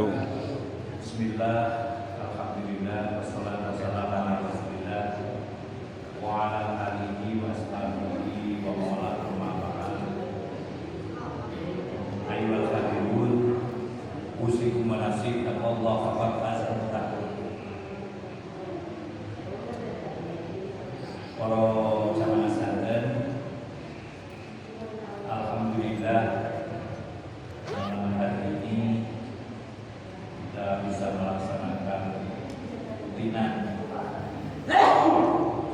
wabarakatuh. Bismillah, alhamdulillah, wassalatu wassalamu ala rasulillah wa ala alihi wa ashabihi wa mawala ma'ba'al. Ayyuhal hadirin, usikum wa nafsi taqwallah faqad faza muttaqun. Para jamaah sekalian, alhamdulillah hari ini kita bisa melaksanakan rutinan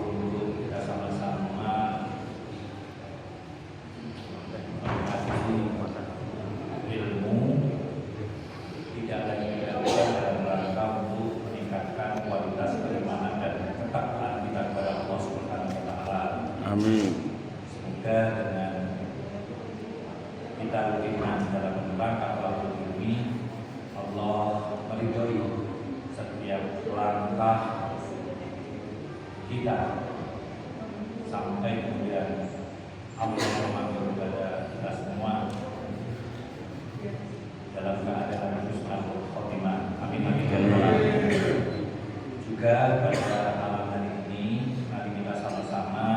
untuk kita sama-sama mengkaji ilmu, tidak lagi dalam rangka untuk meningkatkan kualitas keimanan dan ketakwaan kita kepada Allah Subhanahu wa taala. Amin. Semoga dengan kita rutinan dalam rangka pelaku ini, Allah meridhoi setiap langkah kita sampai kemudian Allah memanggil kepada kita semua dalam keadaan husnul khotimah. Amin amin ya rabbal alamin. Juga pada malam hari ini mari kita sama-sama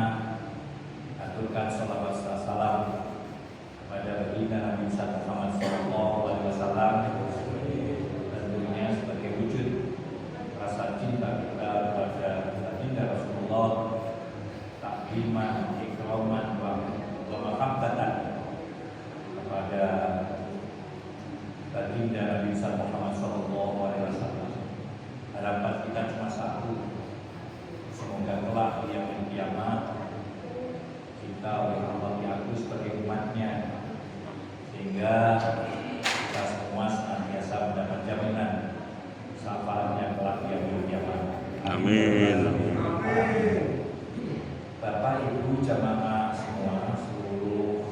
aturkan shalawat serta salam pada baginda Nabi Muhammad SAW, tentunya sebagai wujud rasa cinta kita kepada baginda Rasulullah, takliman, ikraman, wa mahabbatan kepada baginda Nabi Muhammad SAW. Harapan kita cuma satu, semoga kelak di yaumil kiamat kita oleh Allah diakui sebagai umatnya, sehingga kita semua senantiasa mendapat jaminan syafaatnya kelak di yaumil kiamat. Amin. Bapak Ibu jamaah semua seluruhnya,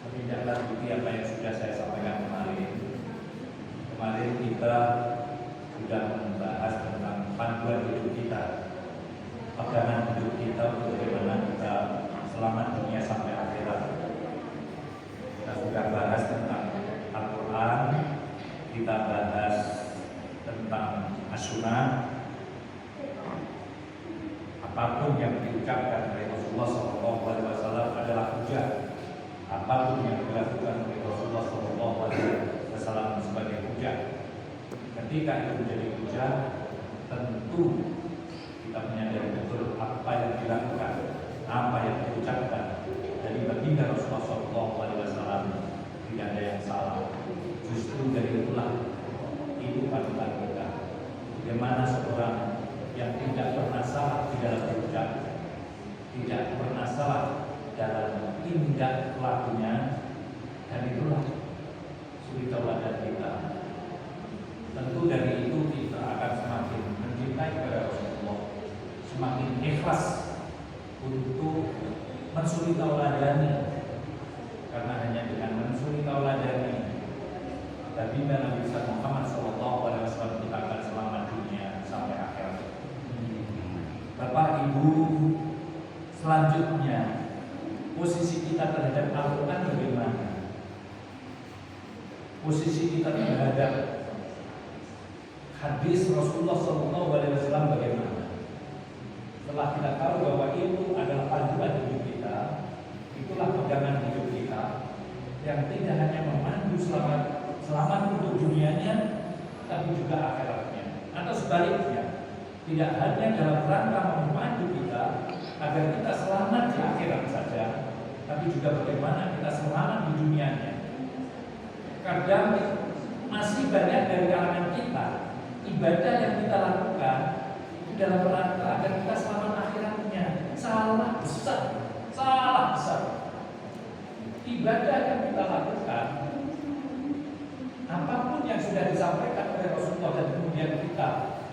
menindaklanjuti apa yang sudah saya sampaikan kemarin. Kemarin kita sudah membahas tentang panduan hidup kita, pegangan hidup kita untuk bagaimana kita selamat dunia sampai akhirat. Kita sudah bahas tentang Al-Quran, kita bahas tentang As-Sunnah. Apapun yang diucapkan oleh Rasulullah SAW adalah hujah. Apapun yang dilakukan oleh Rasulullah SAW sebagai hujah. Ketika itu menjadi hujah, tentu kita menyadari betul apa yang dilakukan, apa yang diucapkan dari baginda Rasulullah SAW tidak ada yang salah. Justru dari itulah itu panutan kita. Bagaimana seorang yang tidak pernah salah di dalam berucap, tidak pernah salah dalam tindak lakunya, dan itulah suri tauladan kita. Tentu dari itu kita akan semakin mencintai kepada Rasulullah, semakin ikhlas untuk mensuri tauladani, karena hanya dengan mensuri tauladani baginda Nabi Muhammad SAW kita akan selamat dunia sampai akhirat. Bapak Ibu, selanjutnya posisi kita terhadap Al-Quran bagaimana? Posisi kita terhadap hadis Rasulullah SAW bagaimana? Setelah kita tahu bahwa itu adalah panduan hidup kita, itulah pegangan hidup kita yang tidak hanya memandu selamat untuk dunianya, tapi juga akhiratnya. Atau sebaliknya, tidak hanya dalam rangka memandu kita agar kita selamat di akhirat saja, tapi juga bagaimana kita selamat di dunianya. Kadang masih banyak dari kalangan kita ibadah yang kita lakukan itu dalam rangka agar kita selamat akhiratnya. Salah besar, salah besar. Ibadah yang kita lakukan, apapun yang sudah disampaikan oleh Rasulullah dan kemudian kita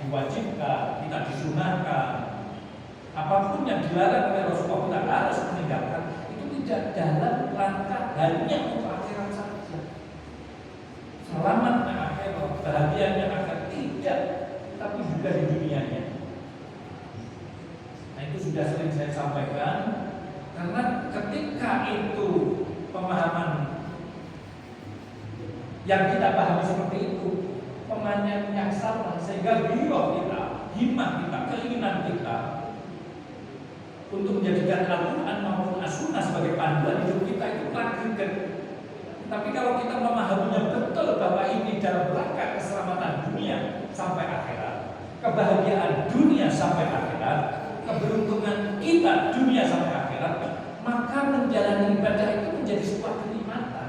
diwajibkan, kita disunahkan, apapun yang dilarang oleh Rasulullah kita harus meninggalkan, itu tidak dalam rangka hanya untuk akhirat saja. Selamatnya akhirat, bahagianya akan tidak, tapi juga di dunianya. Nah itu sudah sering saya sampaikan, karena ketika itu pemahaman Yang kita pahami seperti itu, pemanjang yang sama, sehingga biro kita, himmah kita, keinginan kita untuk menjadikan Al-Quran maupun As-Sunnah sebagai panduan hidup kita itu lagi. Tapi kalau kita memahaminya betul bahwa ini dalam rangka keselamatan dunia sampai akhirat, kebahagiaan dunia sampai akhirat, keberuntungan kita dunia sampai akhirat, maka menjalani ibadah itu menjadi sebuah kenikmatan.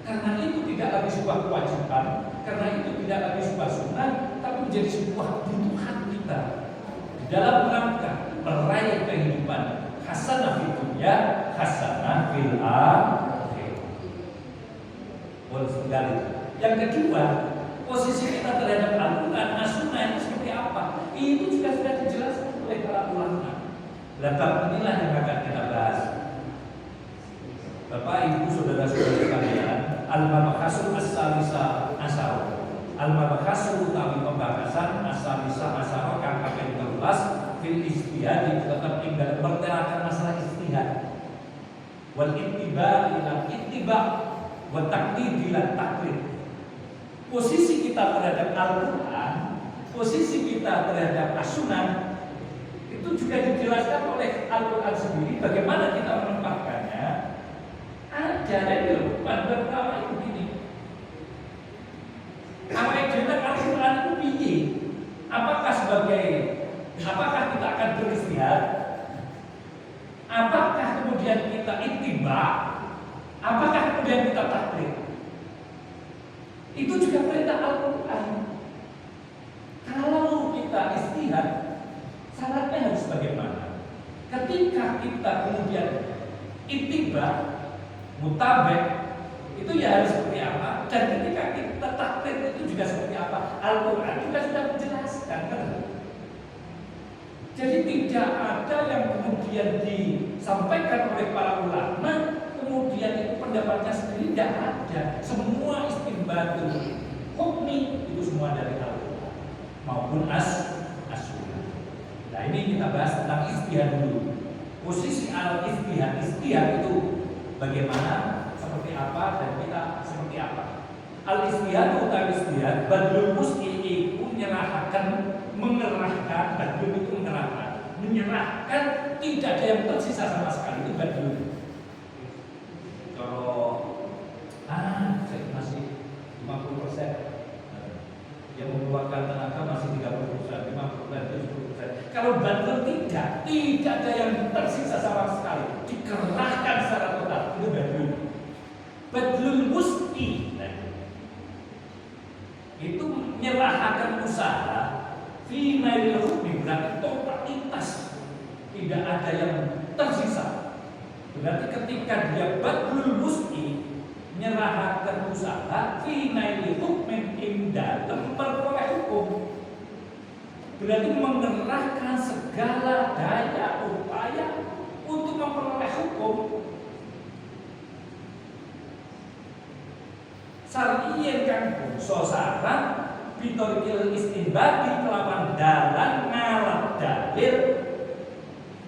Karena itu tidak lagi sebuah kewajiban, karena itu tidak lagi sebuah sunnah, tapi menjadi sebuah kebutuhan kita di dalam rangka meraih kehidupan hasanah fid dunya, hasanah fil akhirah. Yang kedua, posisi kita terhadap Al-Quran, As-Sunnah itu seperti apa? Itu juga sudah dijelaskan oleh para ulama. Bab inilah yang akan kita bahas. Bapak, Ibu, saudara-saudara sekalian, Al-Mabhasul As-Salisa Asyara. Al-Mabhasul utawi pembahasan As-Salisa Asyara kang kaping 13 fil ijtihad tetap tinggal berterakan masalah ijtihad. Wal ittiba ila ittiba wa taqlid ila taqlid. Posisi kita terhadap Al-Quran, posisi kita terhadap As-Sunnah itu juga dijelaskan oleh Al-Quran sendiri. Bagaimana kita menempatkannya? Ada dari panduan pertama itu begini. Awal jeneng Al-Quran itu piye? Apakah kita akan beristihad? Apakah kemudian kita ittiba? Apakah kemudian kita taklid? Itu juga perintah Al-Quran. Kalau kita istihad, syaratnya harus bagaimana? Ketika kita kemudian ittiba, mutabek, itu ya harus seperti apa? Dan ketika kita taklid itu juga seperti apa? Al-Quran juga sudah menjelaskan, kan? Jadi tidak ada yang kemudian disampaikan oleh para ulama, kemudian itu pendapatnya sendiri, tidak ada. Semua istinbatul hukmi itu semua dari Al-Quran maupun As-Sunnah. Nah, ini kita bahas tentang istihad dulu. Posisi al-istihad, istihad itu bagaimana, seperti apa, dan kita seperti apa. Al-istihad atau istihad, badlul mus'i menyerahkan, mengerahkan, badlul itu mengerahkan, menyerahkan, tidak ada yang tersisa sama sekali, itu badlul. Kalau saya masih 50%, yang mengeluarkan tenaga masih 30%, 50%, 70%. Kalau badlul tidak ada yang tersisa sama sekali, dikerahkan secara total, itu badlul. Badlul mus'i itu menyerahkan usaha fi mail hukmi, berarti totalitas, tidak ada yang tersisa. Berarti ketika dia badlul mus'i menyerahkan usaha fi mail hukmi dalam memperoleh hukum, berarti mengerahkan segala daya upaya untuk memperoleh hukum. Syar'iyyan kang bangsa sarang bitorikil istinbati kelawan dalan ngalap dalil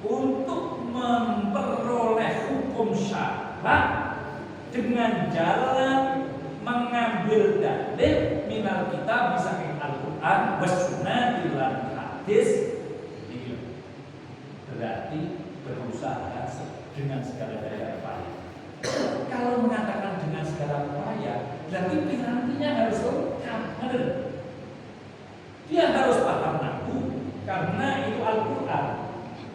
untuk memperoleh hukum syara' dengan jalan mengambil dalil minal kitab saking Al-Quran was sunnah lan hadis. Berarti berusaha dengan segala daya upaya. Kalau mengatakan dengan segala upaya, berarti pirantinya harus lengkap. Dia harus paham nahwu, karena itu Al-Quran,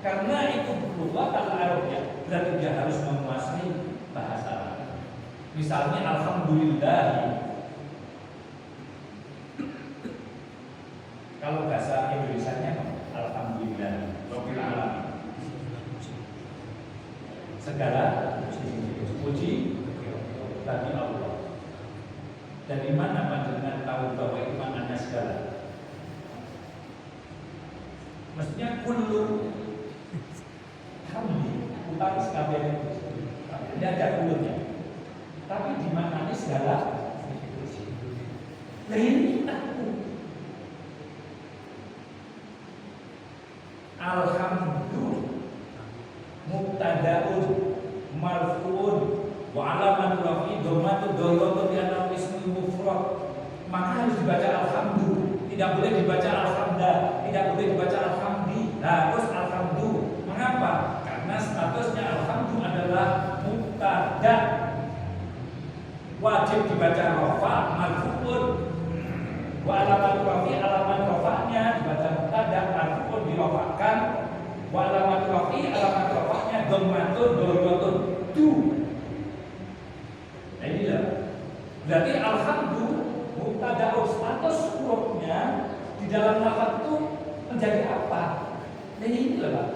karena itu berubah al-Arabiyah, berarti dia harus menguasai bahasa Arab. Misalnya alhamdulillah, kalau bahasa Indonesianya alhamdulillah rabbil alamin, segala puji bagi Allah. Dari mana panjenengan tahu bahwa itu maknanya segala? Mestinya kullu hamdi utang sekalian tidak ada kullunya, tapi dimaknani segala. Nah ini aku alhamdulillah mubtadaun marfuun wa alamatul rafi dhammatul dhammatul di anal ismul mufrad, maka harus dibaca alhamdu, tidak boleh dibaca alhamda, tidak boleh dibaca alhamdi, harus alhamdu. Mengapa? Karena statusnya alhamdu adalah mubtada, wajib dibaca rafa marfu'un, wa alamatul rafi alamat rafa'nya dibaca mubtada marfu'un dirafakan, wa alamatul rafi alamat rafa'nya dhammatun dhammatun du. Nah inilah berarti alhamdu mubtada status hurufnya di dalam lafaz itu menjadi apa? Nah inilah Pak.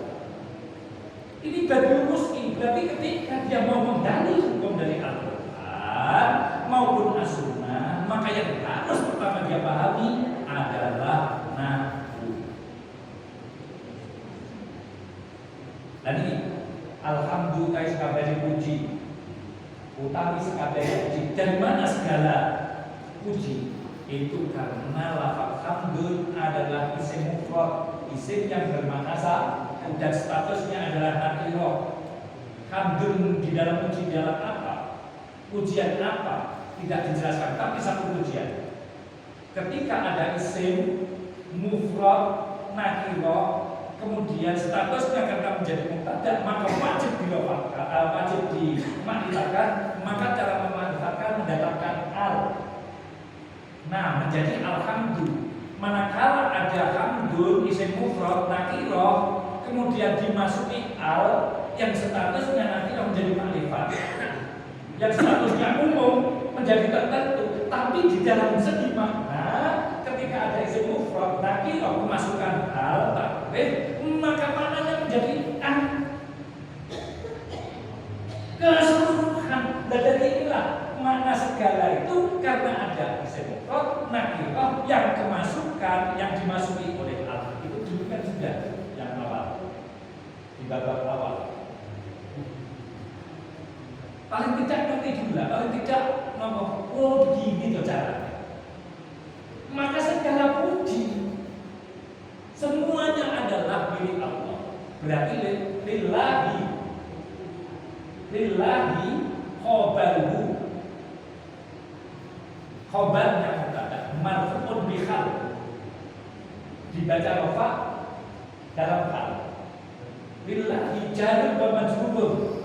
Ini badul muski, berarti ketika dia mau menggali hukum dari Al-Quran maupun As-Sunnah, maka yang harus pertama dia pahami adalah nahwu. Dan ini alhamdulillah sekabari puji, utami sekabari puji. Dari mana segala puji? Itu karena lafaz hamdun adalah isim mufrad, isim yang bermakna dan statusnya adalah nakirah. Hamdun di dalam puji dalam apa? Pujian apa? Tidak dijelaskan, tapi satu pujian. Ketika ada isim mufrad nakirah, kemudian statusnya karena menjadi mubtada, maka wajib dilafalkan, wajib dimakrifatkan. Maka cara memakrifatkan mendatangkan al. Nah, menjadi alhamdu. Manakala ada hamdun isim mufrad nakirah, kemudian dimasuki al yang statusnya nanti menjadi makrifat, yang statusnya umum menjadi tertentu, tapi di dalam segi makna ketika ada isim mufrad nakirah memasukkan al takrif, maka maknanya menjadi keseluruhan. Dan dari inilah makna segala itu karena ada isim mufrad nakirah yang kemasukan, yang dimasuki oleh al. Itu dulu kan sudah yang awal di babak awal. Paling tidak ngerti dulu lah, paling tidak ngomong, oh begini tuh caranya. Maka segala puji semuanya adalah milik Allah. Berarti lillahi khobarhu, khobarnya mubtada marfu'un bihal, dibaca rafa dalam hal. Lillahi jarun wa majrurun,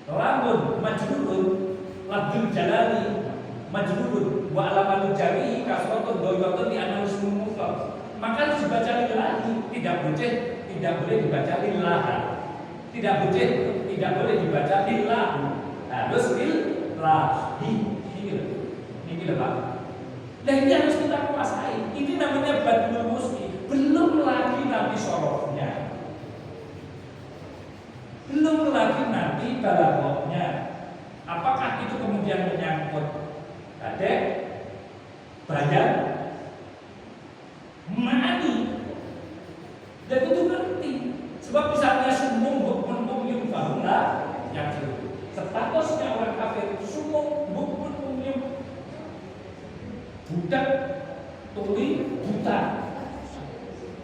lamun majrurun lafzul jalali majrurun wa alamatul jari kasratun dhayyatun di anal ismul mufrad, maka harus dibaca lillahi, tidak boleh dibaca lillaha, tidak boleh dibaca lillahu, harus lillahi. Ini loh Pak. Dan ini harus kita kuasai. Ini namanya badul muski. Belum lagi nanti sorofnya, belum lagi nanti balaghahnya. Apakah itu kemudian menyangkut kadek, bayan, ma'ani? Dan itu ngerti. Sebab misalnya sumum bukmun yum bahula yang itu statusnya orang kafir, sumum bukmun yum, budak, tuli, buta.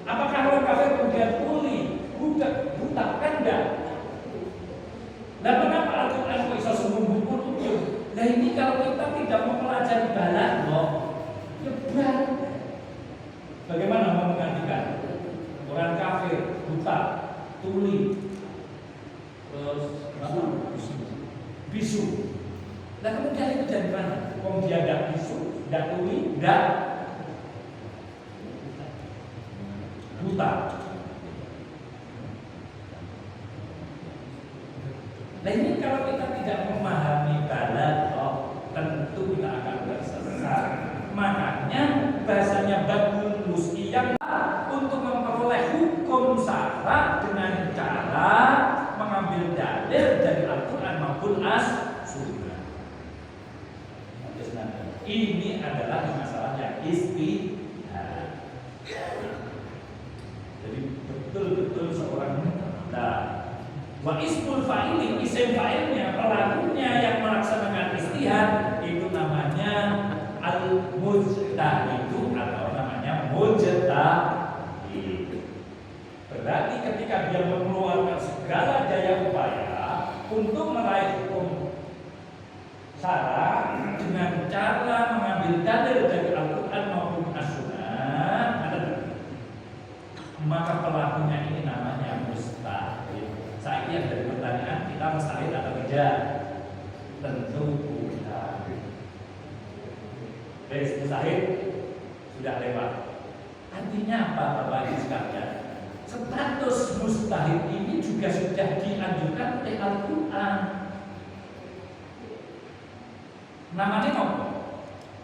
Apakah orang kafir kemudian tuli, budak, buta? Kan enggak. Nah, kenapa Al-Quran kok bisa sumum bukmun yum? Nah ini kalau kita tidak mempelajari balaghah, ya berat. Bagaimana mau menggantikan orang kafir, buta, tuli, terus bisu. Nah kemudian itu dari mana? Kalau dia tidak bisu, tidak tuli, tidak buta. Nah ini kalau kita tidak memahami balaghah, tentu kita akan tersesat. Makanya bahasanya badul muski yang untuk memperoleh hukum syarat dengan cara mengambil dalil dari Al-Quran maupun As-Sunnah. Ini adalah masalah yang istihad. Jadi betul-betul seorang wa ismul fa'ili, isim fa'ilnya, pelakunya yang melaksanakan istihad itu namanya al-mujtahidu atau namanya mujtahid. Berarti ketika dia mengeluarkan segala daya upaya untuk meraih hukum syara dengan cara mengambil dalil dari Al-Quran maupun As-Sunnah, maka pelakunya ini namanya mustahil. Saya yang dari pertanyaan, kita mustahil atau tidak? Tentu bukan. Mustahil sudah lewat. Artinya apa Bapak Ibu sekalian? Status mustahil ini juga sudah dianjurkan oleh Al-Quran. Namanya apa?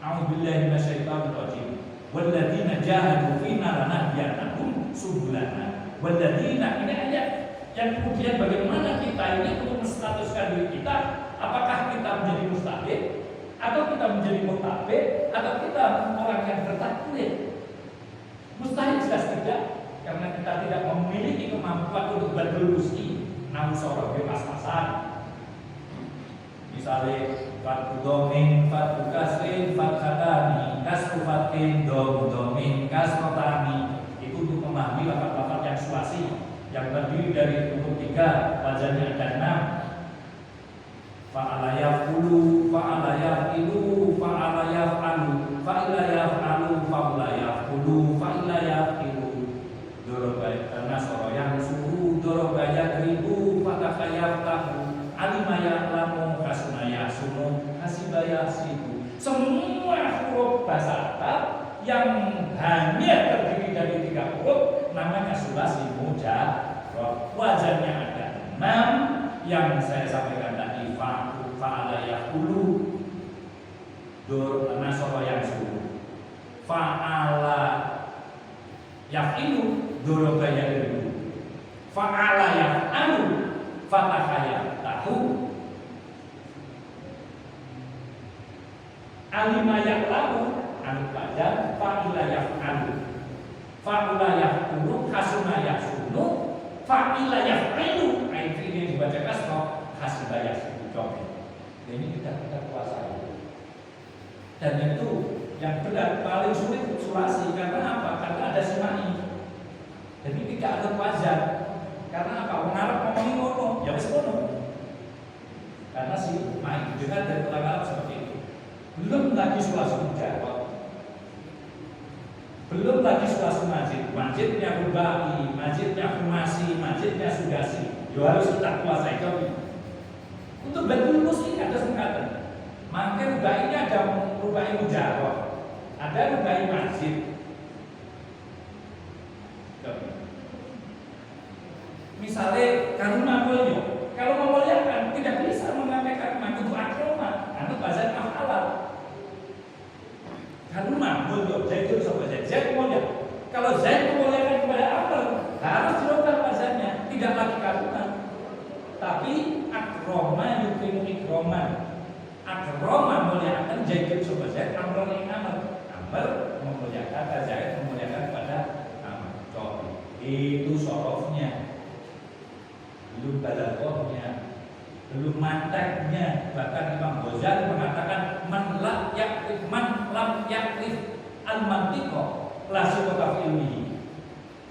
A'udzubillahi minasyaitonirrajim. Walladzina jahadu fina lanahdiyannahum subulana. Walladzina, ini ayat yang kemudian bagaimana kita ini untuk menstatuskan diri kita, apakah kita menjadi mustahil atau kita menjadi mutabik atau kita orang yang bertaklid. Mustahil jelas tidak, karena kita tidak memiliki kemampuan untuk berdulusi nausoro bebas-bebasan. Misalnya fatu domin, fatu kasrin, fatkatani, kasru fatkin, domin, kasrotani. Itu untuk memahami lafaz-lafaz yang sulasi yang terdiri dari huruf 3, wazannya ada 6. Fa'ala yaf'ulu, fa'ala yaf'ilu, fa'ala yaf'alu, fa'ila yaf'alu, fa'ula yaf'ulu, fa'ila yaf'ilu. Doroba nasoro yang suhu, doroba yadribu, fataka yaftahu, alima ya'lamu, kasuna ya'sunu, hasiba ya'sibu. Semua huruf bahasa Arab yang hanya terdiri dari 3 huruf namanya sulasi mujarrad. Wazannya ada 6 yang saya sampaikan tadi, fa'ala yaqulu, nasara yang suruh, fa'ala yaqilu, doroba yaqulu, fa'ala yaqalu, fataha yaqtahu, alima yaqlamu, anu badan, fa'ila yaqalu, fa'ula yaqulu, hasuna yaqsunu, fa'ila yaqalu. Ini yang dibaca kasroh, hasiba yaqulu. Ini kita kuasai. Dan itu yang benar paling sulit sulasi. Karena apa? Karena ada simai. Jadi tidak ada wazan. Karena apa? Orang Arab ngomongin ngono, ya wis ngono. Karena si main dengar dari orang Arab seperti itu. Belum lagi sulasi mujarrad. Belum lagi sulasi majid. Majidnya rubai, majidnya humasi, majidnya sudasi. Yo harus kita kuasai itu. Untuk betul musik ada singkatan. Maka rubai ini ada rubai mujarrad, ada rubai majid. Misalnya karuna mulya, kalau memuliakan tidak bisa mengambil karuna untuk akroma, karena bahasa af'ala. Karuna mulya, zaidun sama zaid mulia. Kalau zaid memuliakan kepada apa? Harus dirubah bahasanya, tidak lagi karuna, tapi akroma yukrimu ikroman. Akroma memuliakan zaidun sama zaid, amron ing amr. Amr memuliakan, zaid memuliakan kepada amr. Itu sorofnya. Belum balaghahnya, belum manteknya. Bahkan Imam Ghazali mengatakan man lam yakrif al-mantiqa la syuka ilmihi.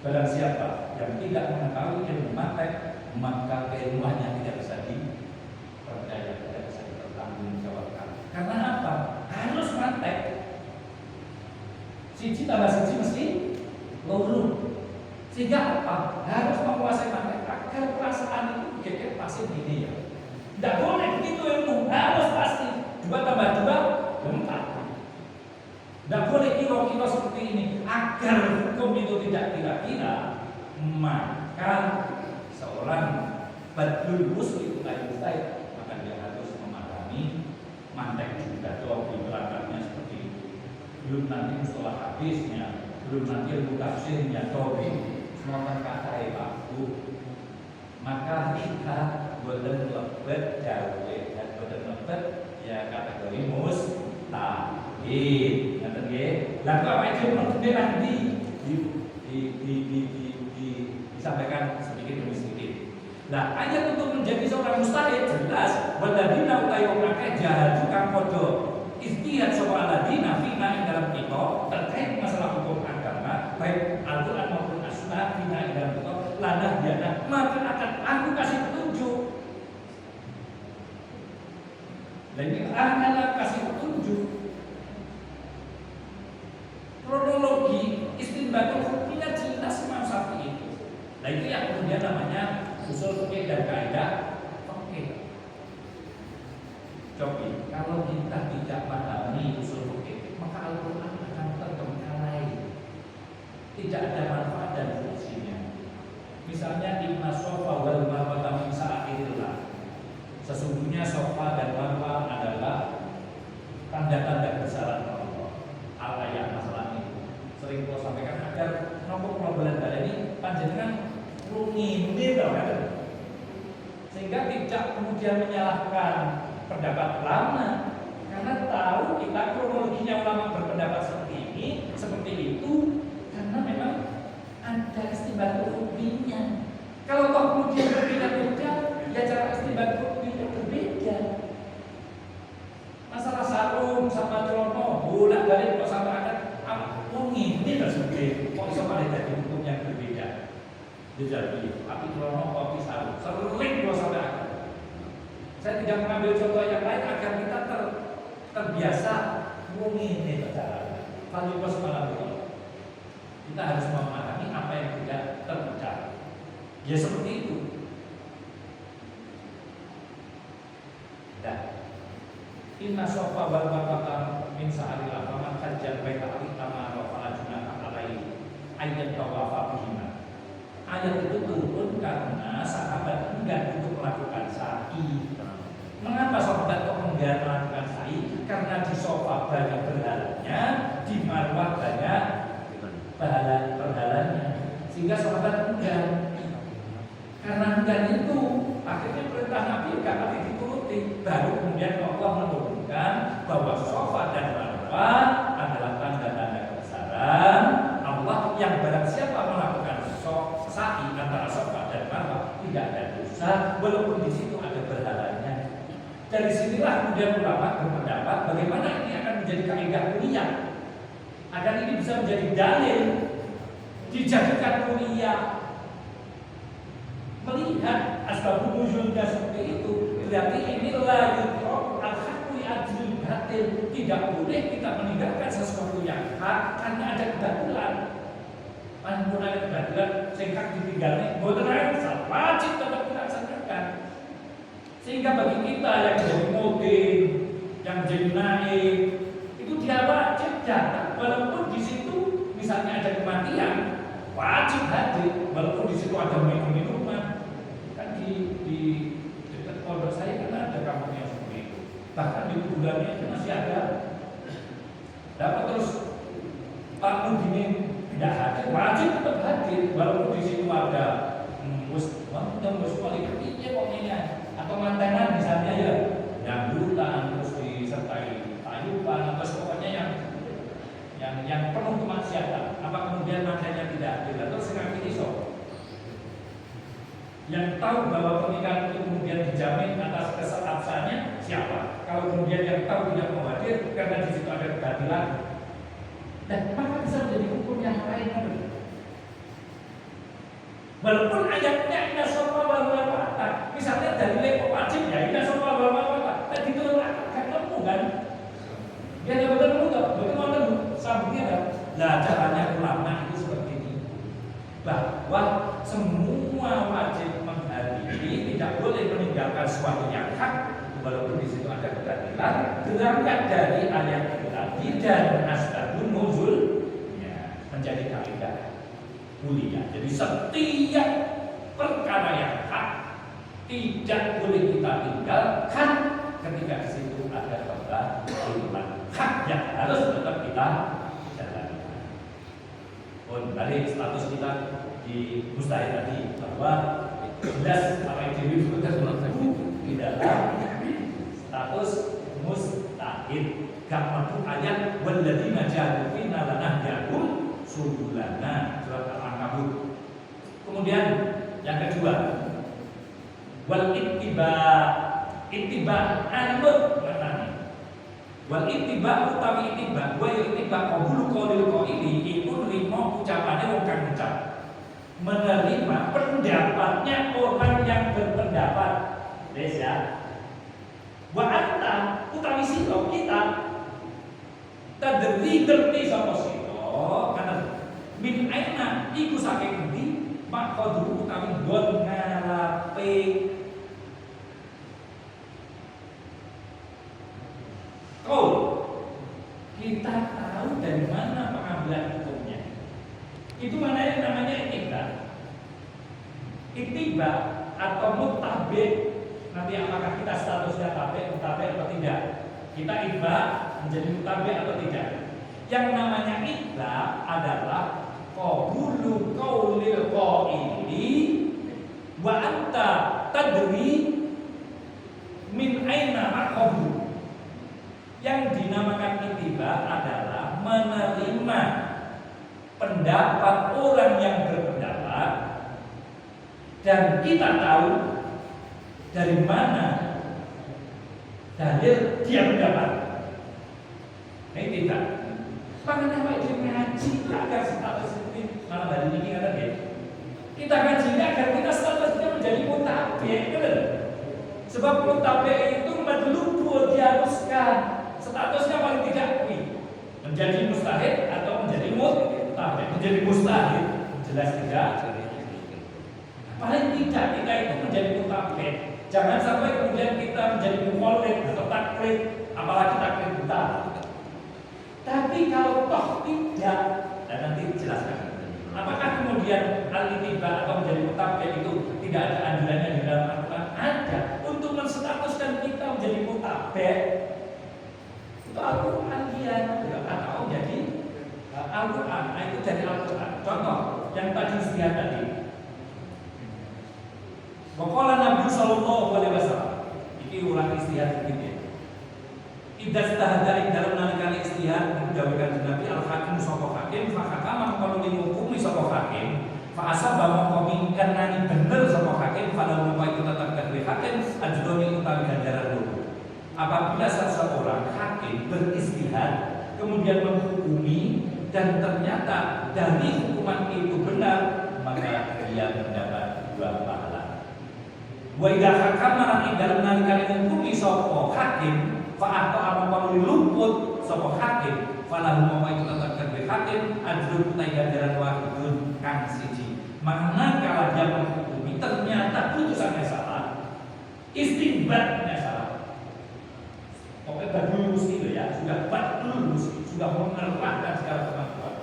Barang siapa yang tidak mengetahui ilmu mantek, maka keilmuannya tidak bisa dipercaya, tidak bisa dipertanggungjawabkan. Karena apa? Harus mantek. Siji tambah siji mesti loro. Sehingga apa? Harus menguasai mantek. Agar perasaan itu geger pasti gini ya. Tidak boleh begitu ilmu, harus pasti 2 tambah 2 4. Tidak boleh kira-kira seperti ini. Agar hukum itu tidak kira-kira, maka seorang badlul muslim mustahil, maka dia harus memahami mantek juga. Di belakangnya seperti itu. Belum nanti mustalah hadisnya, belum nanti ilmu tafsirnya, semua kata Pak. Maka kita boten lebet jawe dan boten lebet ya kategori mustahil. Ngaten nggih. Lah kok awake dhewe nanti disampaikan sedikit demi sedikit. Nah, ayat untuk menjadi seorang mustahil jelas walladzina utayu akeh jahadu kang padha istihad sapa alladzina fina ing dalam kita terkait masalah hukum agama baik Al-Qur'an maupun As-Sunnah fina ing dalam kita lanah diana maka akan aku kasih petunjuk. Dan ini adalah kasih petunjuk. Kronologi istinbatul hukminya jelas Imam Syafi'i itu. Nah itu yang kemudian namanya usul fikih dan kaidah fikih. Coba kalau kita tidak memahami usul fikih, maka Al-Quran akan terbengkalai. Tidak ada manfaat dan fungsinya. Misalnya inna sofa wal marwata min sa'airillah. Sesungguhnya sofa dan marwah adalah tanda-tanda kebesaran Allah. Al-ayat masalah itu sering kalau sampaikan agar nopo bulan kali ini panjenengan rumini loh kan. Sehingga tidak kemudian menyalahkan pendapat ulama, karena tahu kita kronologinya ulama berpendapat seperti ini, seperti itu, karena memang ada istinbatul hukminya. Kalau toh kemudian berbeda-beda, ya cara istinbatul hukminya berbeda. Masalah sarung sama celono, bolak-balik kok sama ada, ini lah seperti kok bisa pada jadi hukum yang berbeda. Jadi, tapi celono kopi sarung, sering kok sampai ada. Saya tidak mengambil contoh yang lain agar kita terbiasa ini cara. Kalau kos malam kita harus memahami apa yang tidak terpecah. Ya seperti itu. Dah. Inna sofa wal marwata min sa'aril afaman hajjal baita al-tama wa fala junaha alaihi ayat tawafa bihima. Ayat itu turun karena sahabat enggan untuk melakukan sa'i. Mengapa sahabat kok enggan melakukan sa'i? Karena di sofa banyak berhalanya, di marwah banyak berhalanya, sehingga sahabat enggan. Karena enggan itu akhirnya perintah Nabi gak dituruti. Baru kemudian Allah menurunkan bahwa sofa dan marwah adalah tanda-tanda kebesaran Allah, yang barang siapa melakukan sa'i antara sofa dan marwah tidak ada dosa, walaupun di situ ada berhalanya. Dari sinilah kemudian ulama berpendapat bagaimana ini akan menjadi kaidah kuliah, agar ini bisa menjadi dalil, dijadikan kuliah. Melihat asbabun nuzulnya seperti itu, berarti ini la yutraq al-haqqu ajrul batil. Tidak boleh kita meninggalkan sesuatu yang hak karena ada kebatilan. Manapun ada kebatilan, sehingga ditinggalnya boten wajib tetap kita laksanakan. Sehingga bagi kita yang menjadi model, yang menjadi naik, itu dia wajib datang, walaupun di situ misalnya ada kematian, wajib hadir, walaupun di situ ada minum-minuman. Kan di dekat pondok saya kan ada kampung yang seperti itu. Bahkan di bulannya itu masih ada. Dapat terus Pak Mudinin tidak hadir, wajib tetap hadir, walaupun di situ ada kualitasnya pokoknya, atau mantenan misalnya ya, dangdutan terus disertai tayuban, terus pokoknya yang penuh kemaksiatan. Apa kemudian mantennya tidak hadir? Atau sekarang ini yang tahu bahwa pernikahan itu kemudian dijamin atas keseabsahannya siapa? Kalau kemudian yang tahu tidak mau hadir karena di situ ada kebatilan, dan maka bisa menjadi hukum yang lain. Walaupun ayatnya inna sofa wal marwata, misalnya dari lekok wajib ya inna sofa wal marwata, tadi itu kan nemu kan? Dia ada betul sambungnya kan? Nah caranya ulama itu seperti ini, bahwa semua wajib menghadiri, tidak boleh meninggalkan sesuatu yang hak, walaupun di situ ada kebatilan. Berangkat dari ayat itu tadi dan asbabun nuzul ya, menjadi kaidah kuliah. Jadi setiap perkara yang hak tidak boleh kita tinggalkan ketika di situ ada kebatilan. Hak yang harus tetap kita jalankan. Oh, tadi status kita di mustahil tadi bahwa jelas apa yang disebutkan di dalam status mustahil. Gak mampu ayat walladzina jahadu fina lanahdiyahum subulana, surat Al-Ankabut. Kemudian yang kedua, wal ittiba anut maknanya. Wal ittiba utawi ittiba, wa ittiba qabulu qaulil qaili, iku nrimo ucapane wong kang ngucap. Menerima pendapatnya orang yang berpendapat. Wes ya. Wa anta utawi sira kita tadri ngerti sapa sira karena min aina iku saking endi maqadu utawi nggon ngalape kau kita tahu dari mana pengambilan hukumnya. Itu mana yang namanya ittiba atau mutabik. Nanti apakah kita statusnya mutabik atau tidak? Kita ittiba menjadi mutabik atau tidak? Yang namanya ittiba adalah qabulu qaulil qaili wa anta tadri min aina maqabu. Yang dinamakan ittiba adalah menerima pendapat orang yang berpendapat dan kita tahu dari mana dalil dia mendapat. Ini tidak. Makanya apa itu ngaji agar status ini malah dari ini ada ya. Kita ngaji agar kita statusnya menjadi mutabik, kan? Sebab mutabik itu madlubu diharuskan. Statusnya paling tidak menjadi mustahil atau menjadi mutabik. Menjadi mustahil jelas tidak. Paling tidak kita itu menjadi mutabik. Jangan sampai kemudian kita menjadi muqallid atau taklid, apalagi taklid buta. Tapi kalau toh tidak, dan nanti dijelaskan. Apakah kemudian al-ittiba atau menjadi mutabik itu tidak ada anjurannya di dalam Al-Quran? Ada. Untuk menstatuskan kita menjadi mutabik itu Al-Quran dia atau jadi Al-Quran. Nah, itu dari Al-Quran. Contoh yang tadi istihad tadi. Waqala Nabi sallallahu alaihi wasallam. Iki ulang istihad begitu ya. Idza istahada ing dalam nalikane istihad mendawuhkan Nabi al-hakim sapa hakim fa hakama kalau dihukumi sapa hakim fa asaba maqami kan bener sapa hakim fa lalu itu tetap dari hakim ajdoni utawi ganjaran dulu. Apabila seseorang hakim beristihad kemudian menghukumi dan ternyata dari hukuman itu benar, maka dia mendapat 2 pahala. Wa idza hakama ing dalem nalikane menghukumi sapa hakim fa atau apa luput sapa hakim falahu ma itu tetap dari hakim ajrun utai ganjaran wahidun kang siji. Mana kalau dia menghukumi ternyata putusannya salah, istinbatnya salah. Pokoknya badulus itu ya, sudah badulus, sudah mengerahkan segala kemampuan.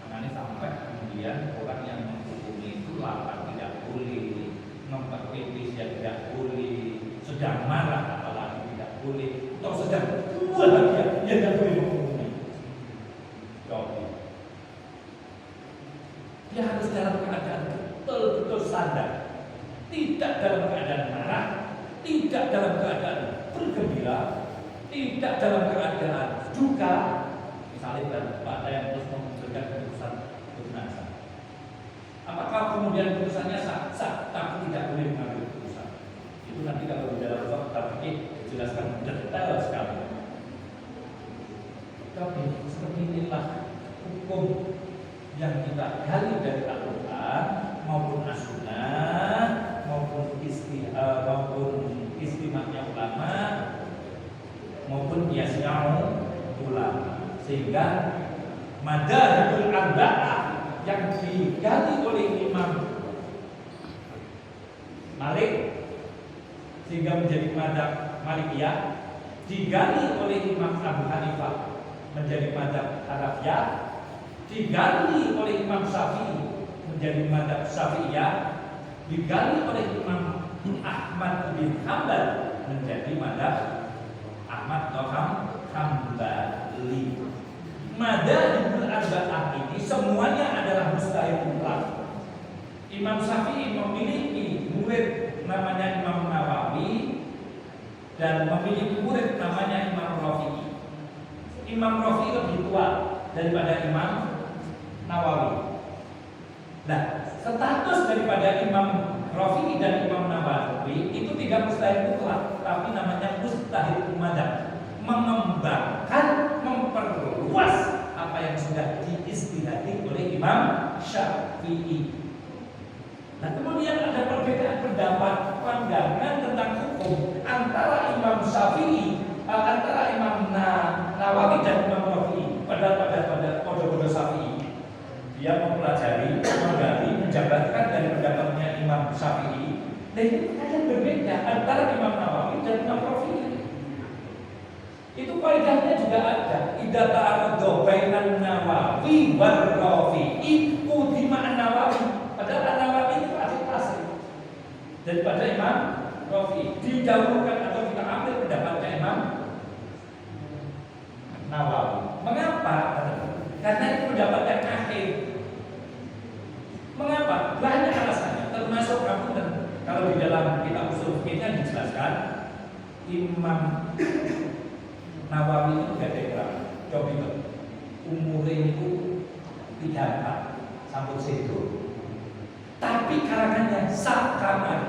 Makanya sampai kemudian orang yang menghukumi itu lapar tidak boleh, memperkritis yang tidak boleh, sedang marah apalagi tidak boleh, atau sedang bahagia yang tidak boleh menghukumi. Dia harus dalam keadaan betul-betul sadar, tidak dalam keadaan marah, tidak dalam keadaan bergembira, tidak dalam keadaan duka. Misalnya ada yang terus memberikan keputusan sah. Apakah kemudian keputusannya sah, tapi tidak boleh mengambil keputusan? Itu nanti kalau di dalam kitab ini dijelaskan detail sekali. Tapi seperti inilah hukum yang kita gali dari Al-Quran maupun As-Sunnah maupun istimahnya ulama maupun qiyasnya ulama, sehingga madzhabul arba'ah yang digali oleh Imam Malik sehingga menjadi madzhab Malikiyah, digali oleh Imam Abu Hanifah menjadi madzhab Hanafiyah, digali oleh Imam Syafi'i menjadi madzhab Syafi'iyah, digali oleh Imam Ahmad bin Hanbal menjadi madzhab Ahmad Hambali. Madzhabul arba'ah ini semuanya adalah mustahil mutlak. Imam Syafi'i memiliki murid namanya Imam Nawawi dan memiliki murid namanya Imam Rafi'i. Imam Rafi'i lebih tua daripada Imam Nawawi. Nah, status daripada Imam Rafi'i dan Imam Nawawi itu tidak mustahil mutlak, tapi namanya mustahil madzhab, mengembangkan, memperluas apa yang sudah diistihadi oleh Imam Syafi'i. Nah, kemudian ada perbedaan pendapat, pandangan tentang hukum antara Imam Syafi'i antara Imam Nawawi dan Imam Rafi'i pada podo Syafi'i. Dia mempelajari, menggali, menjabarkan dari pendapatnya Imam Syafi'i. Dan itu ada berbeda antara Imam Nawawi dan Imam Rafi'i. Itu kaidahnya juga ada. Idza ta'aradu bainan Nawawi wal Rafi'i qudima an-Nawawi. Padahal an-Nawawi itu ahli tasrif daripada Imam Rafi'i. Didahulukan atau kita ambil pendapatnya Imam Nawawi. Mengapa? Karena itu pendapat yang akhir. Mengapa? Banyak alasannya. Termasuk kalau di dalam kitab usul fikihnya dijelaskan Imam Nawawi itu gak ada kerana. Coba itu umurnya itu 34 sampai situ. Tapi karangannya sakramah.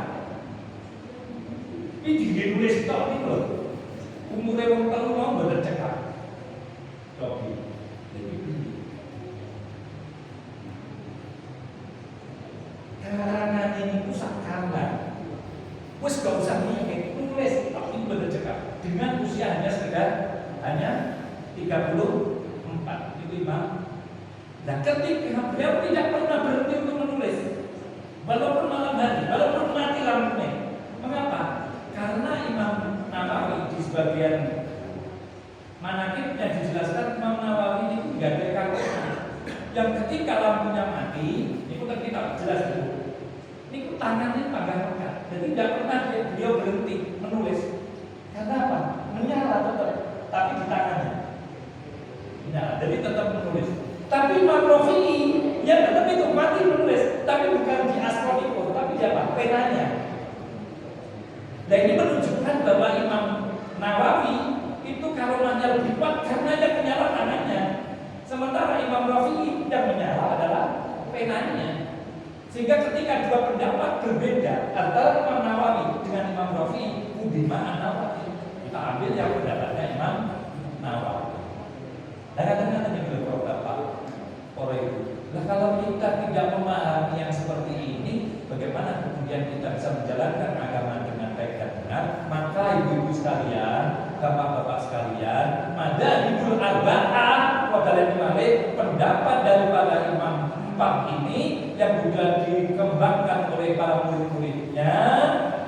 Ini ditulis tok iki lho. Umure wong telu mau mboten cekak. Cobi. Karangan ini pusat karangan. Wes gak usah mikir, tulis tapi mboten cekak. Dengan usia hanya sekedar hanya 34 itu Imam. Nah ketika beliau tidak pernah berhenti untuk menulis, walaupun malam hari, walaupun mati lampunya. Mengapa? Karena Imam Nawawi di sebagian manaqibnya dijelaskan Imam Nawawi itu tidak ada karunia. Yang ketika lampunya mati, itu kan kita jelas dulu. Ini tangannya pegang-pegang, jadi tidak pernah beliau berhenti menulis. Karena apa? Menyala tetap, tapi di tangannya. Menyala, jadi tetap menulis. Tapi Imam Rafi'i, ya tetap itu mati menulis, tapi bukan di astronomi, tapi di apa? Penanya. Dan ini menunjukkan bahwa Imam Nawawi itu karomahnya lebih kuat karena yang menyala tangannya. Sementara Imam Rafi'i yang menyala adalah penanya. Sehingga ketika dua pendapat berbeda antara Imam Nawawi dengan Imam Rafi'i, Udima an-Nawawi, kita ambil yang pendapatnya Imam Nawawi. Dan kadang-kadang yang beberapa orang itu. Nah kalau kita tidak memahami yang seperti ini, bagaimana kemudian kita bisa menjalankan agama dengan baik dan benar? Maka ibu-ibu sekalian, bapak-bapak sekalian, madzhabul arba'ah wadalil malik, pendapat daripada Imam empat ini yang juga dikembangkan oleh para murid-muridnya,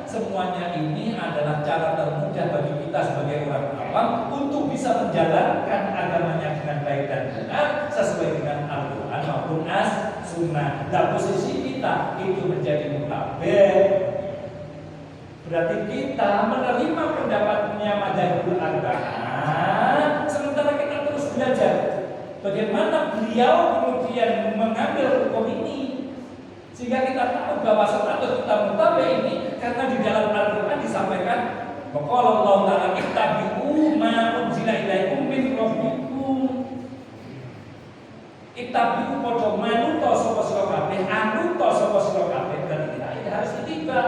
semuanya ini adalah cara termudah bagi kita sebagai orang awam untuk bisa menjalankan agamanya dengan baik dan benar sesuai dengan Al-Quran maupun As-Sunnah. Dan posisi kita itu menjadi mutabir, berarti kita menerima pendapatnya madzhabul arba'ah, sementara kita terus belajar bagaimana beliau kemudian mengambil hukum ini, sehingga kita tahu bahwa status kita mutabir ini karena di dalam Al-Quran disampaikan bahwa Allah Ta'ala ittabi'u ma unzila ilaikum min rabbikum. Ittabi'u padha manuta sapa sira kabeh, anuta sapa sira kabeh. Berarti kita ini harus itiba.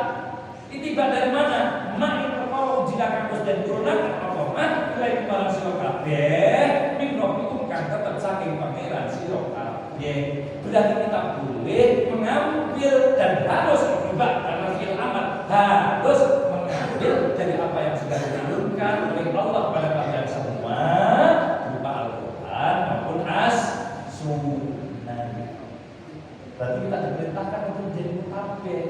Itiba dari mana? Ma perkara unzila kamus dan turunkan apa ma ilaikum marang sira kabeh min rabbikum kang tetep saking pangeran sira kabeh. Berarti kita boleh mengambil dan harus berubah karena fi'il amar harus mengambil dari apa yang sudah diturunkan oleh Allah pada kalian semua berupa Al-Quran maupun As-Sunnah. Berarti kita diperintahkan untuk menjadi mutabir.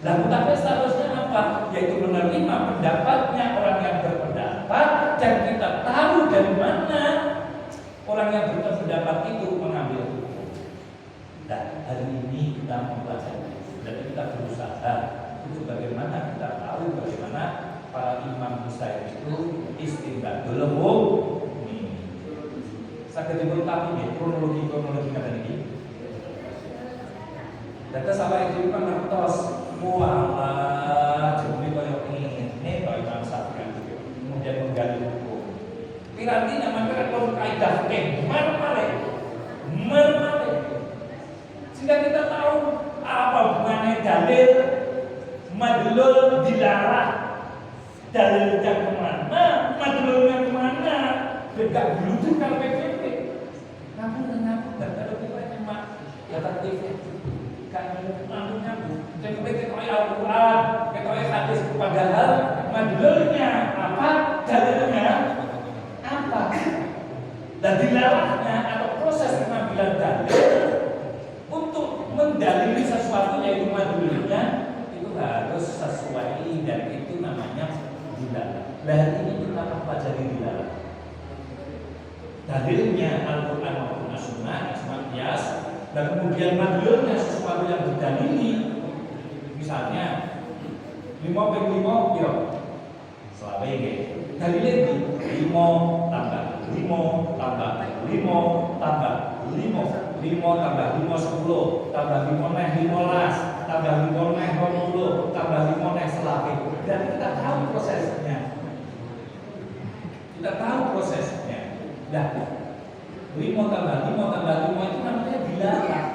Nah mutabir seharusnya apa? Yaitu menerima pendapatnya orang yang berpendapat dan kita tahu dari mana orang yang berpendapat itu mengambil. Dan hari ini kita mempelajari dan kita berusaha untuk bagaimana kita tahu bagaimana para imam mustahil itu istinbadul hukum. Saged dipun tampi kronologi kata ini. Data salah itu kan ngertos mualah jumlah koyo ini kok Imam Syafi'i kemudian menggali hukum. Piranti namanya kan kaidah marmale. Sehingga kita tahu apa hubungannya dalil madlul dilarang, dalilnya kemana, madlulnya kemana, beda bludu kalau PPP. Namun kalau kita cuma ya taktifnya, kan nyambung. Jadi kita Al-Quran, kita hadis, padahal madlulnya apa, dalilnya apa? Dan dilarangnya atau proses pengambilan dalil untuk mendalili sesuatu yaitu madlulnya itu harus sesuai dan itu namanya dilalah. Nah ini kita pelajari dilalah. Dalilnya Al-Quran maupun As-Sunnah, Qiyas, dan kemudian madlulnya sesuatu yang didalili. Misalnya 5 per 5 kilo selama ini dalilnya 5 tambah 5 tambah 5 tambah 5 tambah 5 10 tambah 5 neh 15 tambah 5 neh 20 tambah 5 neh selama. Dan kita tahu prosesnya, nah 5 tambah 5 tambah 5 itu namanya dilarang.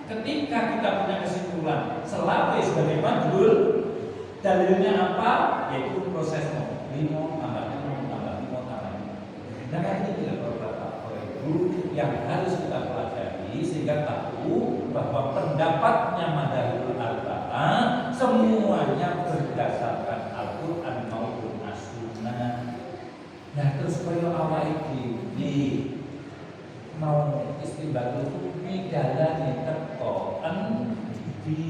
Ketika kita punya kesimpulan selama sebagai madlul, dalilnya apa? Yaitu prosesnya 5 tambah 5 tambah 5 tambah 5. Nah ini adalah beberapa ibu yang harus kita pelajari sehingga tahu bahwa pendapatnya Madhabul Arba'a semuanya berdasarkan Al-Quran maupun As-Sunnah. Nah terus kaya awal ini mau istimbatul hukmi dalane teko di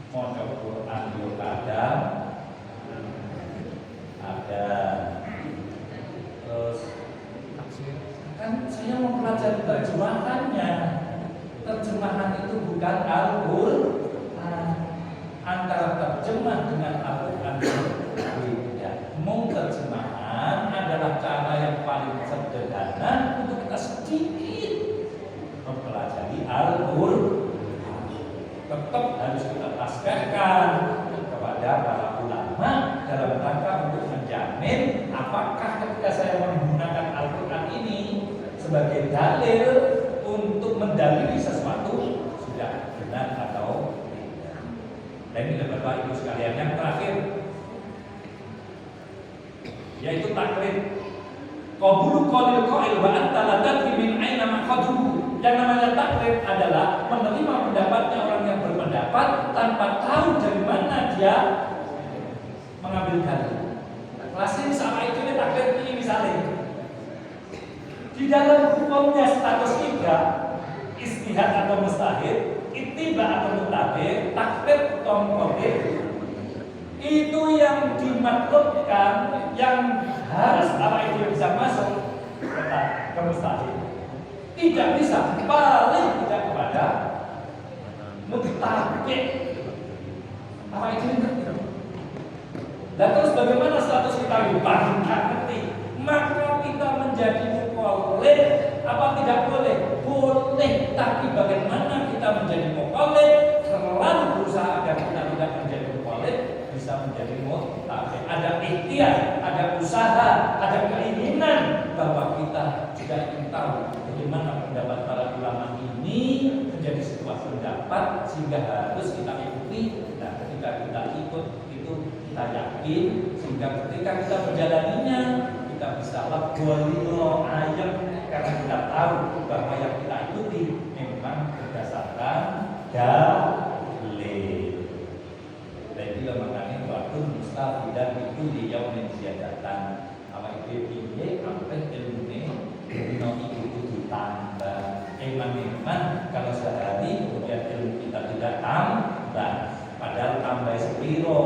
maca Quran yo kadang ada. Terus kan saya mau pelajari terjemahannya. Terjemahan itu bukan Al-Quran. Antara terjemah dengan Al-Quran beda. Terjemahan adalah cara yang paling sederhana untuk kita sedikit mempelajari Al-Quran. Tetap harus kita tasbihkan kepada para ulama dalam rangka untuk menjamin apakah ketika saya menggunakan Al-Quran ini sebagai dalil untuk mendalili sesuatu sudah benar atau tidak. Dan ini Bapak Ibu sekalian yang terakhir yaitu taklid. Qabulu qalil qail wa anta la tadri min aina ma'khadhuhu. Yang namanya taklid adalah menerima pendapatnya orang yang berpendapat tanpa tahu dari mana dia mengambil dalil. Klasik sama itu taklid ini misalnya di dalam hukumnya status 3 istihad atau mustahid, ittiba atau mutabik, taklid atau muqaddid itu yang dimaklubkan yang harus apa itu bisa masuk ke mustahil. Tidak bisa, paling tidak kepada mutabik. Apa itu? Dan terus bagaimana status kita lupa ngerti? Maka kita menjadi muqallid. Apa tidak boleh? Boleh, tapi bagaimana kita menjadi muqallid? Selalu berusaha agar kita tidak menjadi muqallid, bisa menjadi mutabik. Ada ikhtiar, ada usaha, ada keinginan bahwa kita juga ingin tahu bagaimana pendapat para ulama ini menjadi sebuah pendapat sehingga harus kita ikuti. Nah, ketika kita ikut itu kita yakin sehingga ketika kita menjalaninya kita bisa labdolilo ayat karena kita tahu bahwa yang kita ikuti memang berdasarkan dalil. Jadi makanya waktu mustafidan itu di yaumin ziyadatan apa itu piye sampai ilmune dino itu ditambah. Memang kalau sehari kemudian ilmu kita tidak tambah, padahal tambah sepiro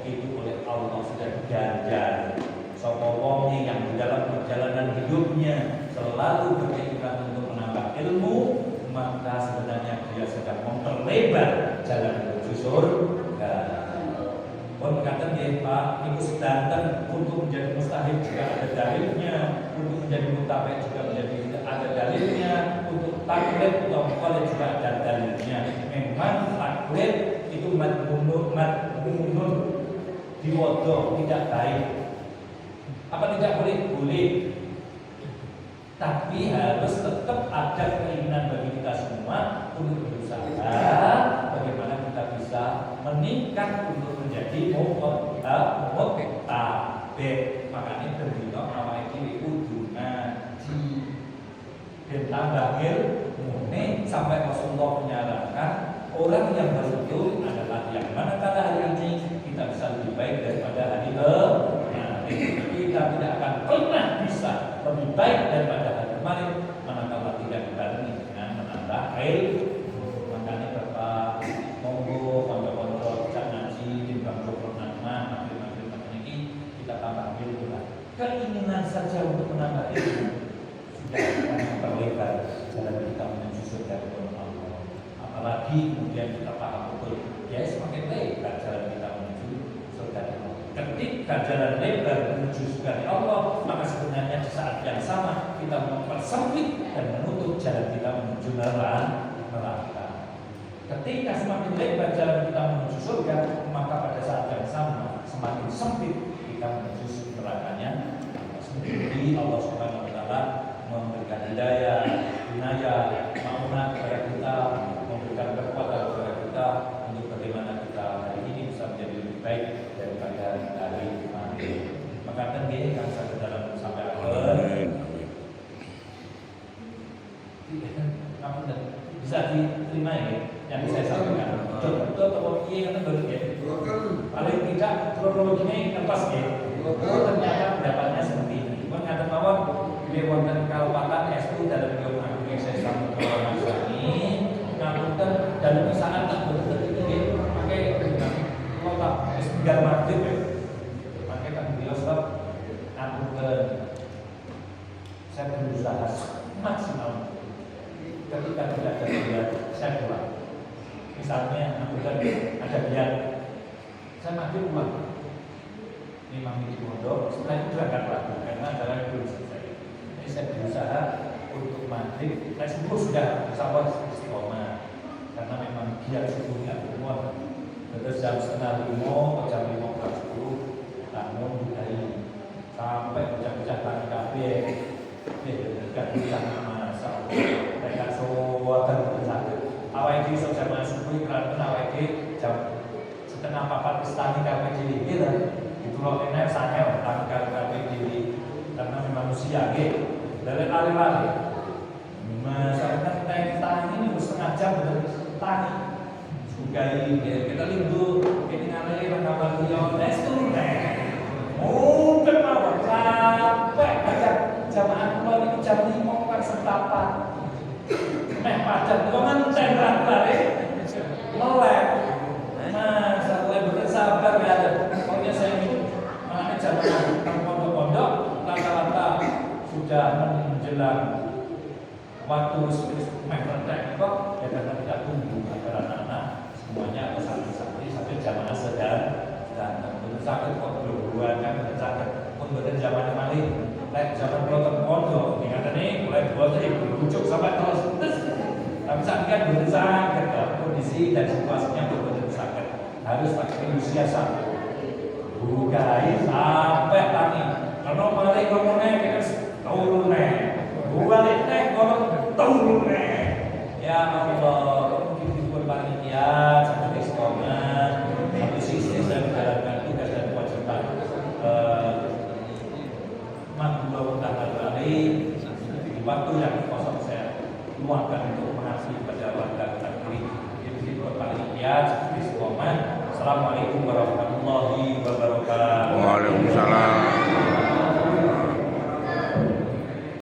itu oleh Allah sudah dijanjar. Sapa wong yang di dalam perjalanan hidupnya selalu berkeinginan untuk menambah ilmu, maka sebenarnya dia sedang memperlebar jalan menuju surga. Pun kata dia Pak, itu sedangkan untuk menjadi mustahil juga ada dalilnya, untuk menjadi mutabik juga menjadi ada dalilnya, untuk taklid atau muqallid juga ada dalilnya. Memang taklid itu madmunun diwodo tidak baik. Apa tidak boleh? Boleh. Tapi harus tetap ada keinginan bagi kita semua untuk berusaha bagaimana kita bisa meningkat untuk menjadi muqallid. Makanya berdino awake dhewe kudu ngaji. Dan tambah ilmu sampai Rasulullah menyarankan orang yang beruntung adalah yang manakala hari ini kita bisa lebih baik daripada hari kemarin. akhir. Makanya Bapak monggo pondok-pondok ngaji di bangku nama maklum ini kita tambah ilmu lah. Keinginan saja untuk menambah ilmu sudah akan memperlebar jalan kita menuju surga Allah. Apalagi kemudian kita paham betul, ya semakin lebar jalan kita menuju surga Allah. Ketika jalan lebar menuju surga Allah, maka sebenarnya di saat yang sama kita mempersempit dan menutup jalan kita menuju neraka. Ketika semakin lebar jalan kita menuju surga, maka pada saat yang sama semakin sempit kita menuju nerakanya. Jadi Allah Subhanahu Wa Taala memberikan hidayah, inayah, maunah kepada kita, memberikan kekuatan kepada kita untuk bagaimana kita hari ini bisa menjadi lebih baik daripada hari kemarin. Maka tentunya yang saya dalam sampai akhir. Kamu bisa diterima ya yang saya sampaikan. Betul atau iya yang betul ya. Paling tidak kronologinya lepas ya. Ternyata pendapatnya seperti ini. Mengatakan bahwa beliau wonten kalpatan S2 dalam beliau mengambil saya sambut ini ngapunten dalam saat tak betul ini pakai kota S3 Madrid ya. Pakai kan beliau sebab ngapunten saya berusaha maksimal ketika tidak ada biar saya pulang. Misalnya ngapunten ada biar saya mati pulang. Memang di pondok, setelah itu berangkat lagi karena jalan belum selesai. Jadi saya berusaha untuk maghrib, saya subuh sudah sabar istiqomah karena memang giat subuhnya bermuat. Terus jam 4:30 atau jam 5:10 namun dari sampai pecah-pecah tangan kafe, dekat pecah masa, mereka semua terpecah. Awal itu jam subuh karena awal itu jam 3:30 istani kafe jadi gitu. Kalau enak sangat tanggal kami diri karena manusia gitu. Dari lari-lari masyarakat kita ini setengah jam bertani juga kita lindu ini ngalih kabar dia nestur mungkin mau capek ajak jamaah keluar itu jam 5 kan setapat padat kan tembak lari melek satu lagi bersabar ya ada pokoknya saya ini jamaah pondok-pondok rata-rata sudah menjelang waktu meter kok ya karena tidak tunggu agar anak-anak semuanya atau santri-santri sampai jamaah sedang datang. Betul sakit kok berbuat kan betul sakit pun betul zaman maling lek zaman pondok ingat ini mulai buat yang berbujuk sampai terus tapi saat kan betul sakit kondisi dan situasinya betul sakit harus pakai usia satu bukai sampai tani kalau balik ngomongnya kita turun balik ngomong turun ya Allah mungkin panitia sampai istiqomah satu sisi saya menjalankan tugas dan kewajiban makhluk tanggal balik di waktu yang kosong saya luangkan untuk mengasihi pada warga negeri jadi panitia sampai istiqomah. Assalamualaikum warahmatullahi wabarakatuh. Waalaikumsalam.